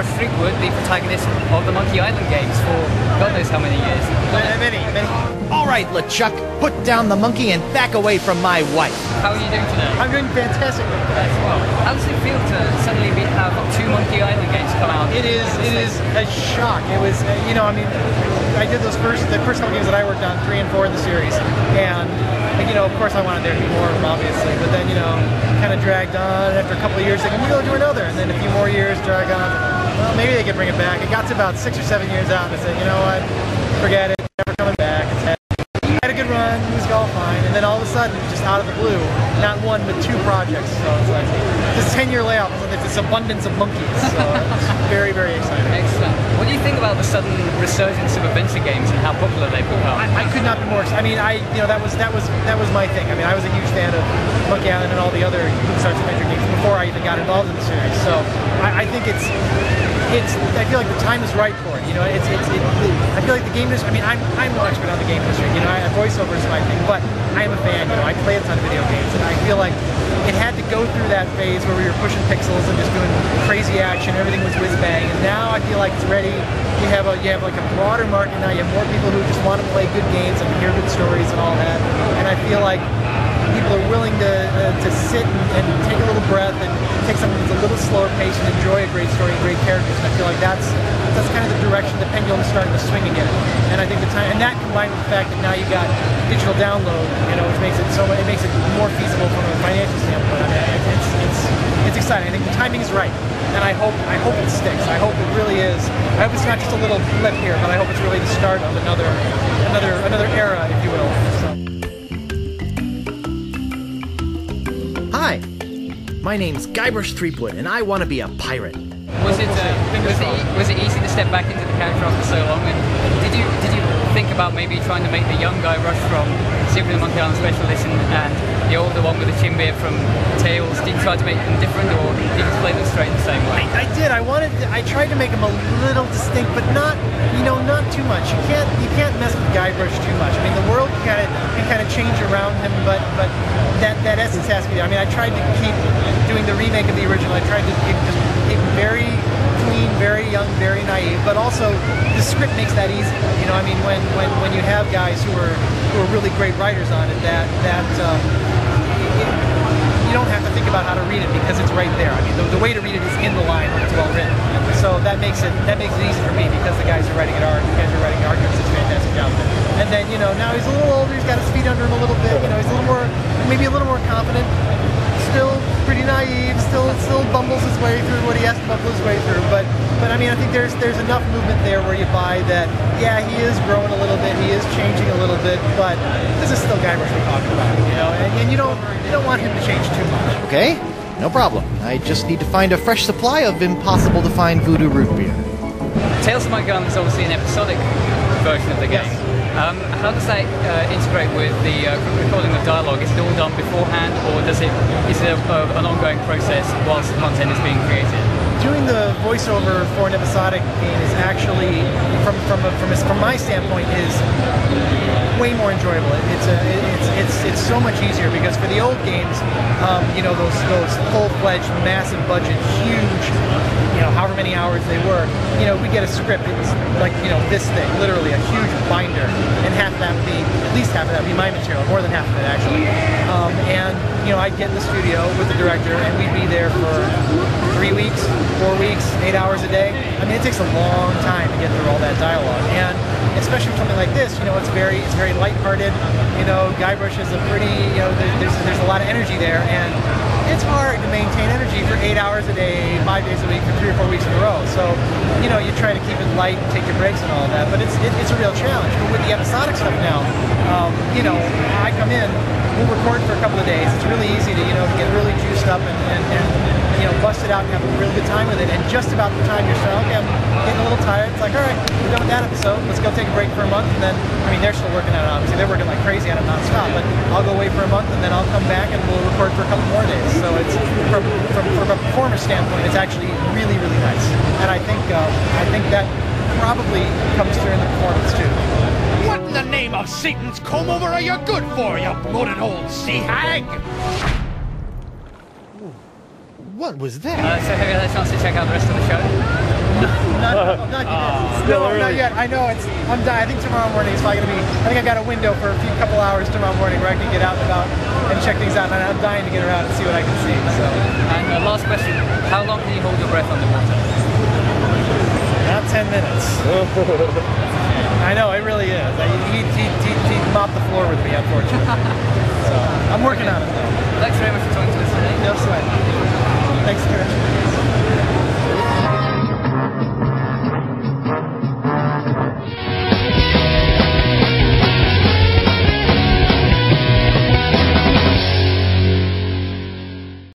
Guybrush Threepwood, the protagonist of the Monkey Island games for God knows how many years. Many. All right, LeChuck, put down the monkey and back away from my wife. How are you doing today? I'm doing fantastic. Well, how does it feel to suddenly have two Monkey Island games come out? It is a shock. It was, I did the first couple games that I worked on, 3 and 4 in the series, and of course I wanted there to be more of them, obviously, but then kind of dragged on. After a couple of years, they can go do another, and then a few more years drag on. Well, maybe they could bring it back. It got to about 6 or 7 years out, and I said, you know what, forget it, never coming back. Had a good run, it was all fine, and then all of a sudden, just out of the blue, not one but 2 projects. So it's like this 10-year layoff. It's this abundance of monkeys. So it's very, very exciting. Excellent. What do you think about the sudden resurgence of adventure games and how popular they've become? I could not be more excited. I mean, that was my thing. I mean, I was a huge fan of Monkey Island and all the other LucasArts adventure games before I even got involved in the series. So I think it's. I feel like the time is right for it. I feel like the game industry. I mean, I'm no expert on the game industry. Voiceover is my thing, but I am a fan. I play a ton of video games, and I feel like it had to go through that phase where we were pushing pixels and just doing crazy action. Everything was whiz bang, and now I feel like it's ready. You have like a broader market now. You have more people who just want to play good games and hear good stories and all that. And I feel like people are willing to sit and take a little breath and take something that's a little slower pace and enjoy a great story and great characters. And I feel like that's kind of the direction the pendulum is starting to swing again. And I think and that combined with the fact that now you got digital download, which makes it more feasible from a financial standpoint. I mean, it's exciting. I think the timing is right, and I hope it sticks. I hope it really is. I hope it's not just a little blip here, but I hope it's really the start of another era, if you will. So. Hi, my name's Guybrush Threepwood, and I want to be a pirate. Was it easy to step back into the character after so long? And did you think about maybe trying to make the young Guybrush from Secret of the Monkey Island Specialist and the older one with the chin beard from Tales? Did you try to make them different, or did you play them straight the same way? I did. I tried to make them a little distinct, but not too much. You can't mess with Guybrush too much. I mean, the world can kind of change around him, but that essence has to be there. I mean, I tried to keep doing the remake of the original. I tried to keep very clean, very young, very naive, but also the script makes that easy. I mean, when you have guys who are really great writers on it, you don't have to think about how to read it because it's right there. I mean, the way to read it is in the line when it's well written. So that makes it easy for me because the guys who are writing it are doing such a fantastic job of it. And then now he's a little older. He's got his feet under him a little bit. He's maybe a little more confident. Still pretty naive. Still bumbles his way through what he has to bumble his way through. But I mean, I think there's enough movement there where you buy that. Yeah, he is growing a little bit. He is changing a little bit. But this is still Guybrush we're talking about. And you don't want him to change too much. Okay, no problem. I just need to find a fresh supply of impossible-to-find voodoo root beer. Tales of Monkey Island is obviously an episodic version of the game. Yes. How does that integrate with the recording of dialogue? Is it all done beforehand, or is it an ongoing process whilst the content is being created? Doing the voiceover for an episodic game is actually, from my standpoint, is way more enjoyable. It's so much easier because for the old games, those full-fledged, massive budget, huge, however many hours they were, we get a script. It was like this thing, literally a huge binder, and at least half of that would be my material, more than half of it actually. And I'd get in the studio with the director, and we'd be there for 3 weeks, 4 weeks, 8 hours a day. I mean, it takes a long time to get through all that dialogue, and especially for something like this, it's very lighthearted. Guybrush is a pretty, there's a lot of energy there, and it's hard to maintain energy for 8 hours a day, 5 days a week, for 3 or 4 weeks in a row. So, you try to keep it light and take your breaks and all that, but it's a real challenge. But with the episodic stuff now, I come in, we'll record for a couple of days. It's really easy to, get really juiced up and bust it out and have a really good time with it. And just about the time you're saying, okay, I'm getting a little tired, it's like, all right, we're done with that episode. Let's go take a break for a month. And then, they're still working on it, obviously. They're working like crazy on it nonstop. But I'll go away for a month, and then I'll come back and we'll record for a couple more days. So it's, from a performer standpoint, it's actually really, really nice. And I think that probably comes through in the performance too. What in the name of Satan's comb over are you good for, you bloated old sea hag? What was that? So have you had a chance to check out the rest of the show? Not yet. Still No, early. not yet. I know I'm dying. I think tomorrow morning is probably gonna be. I think I got a window for a couple hours tomorrow morning where I can get out and about and check things out. And I'm dying to get around and see what I can see. So. And last question: how long can you hold your breath underwater? Not 10 minutes. I know, it really is. He mopped the floor with me, unfortunately. So, I'm working on it, though. Thanks very much for talking to us today. No sweat. Thanks, Karen.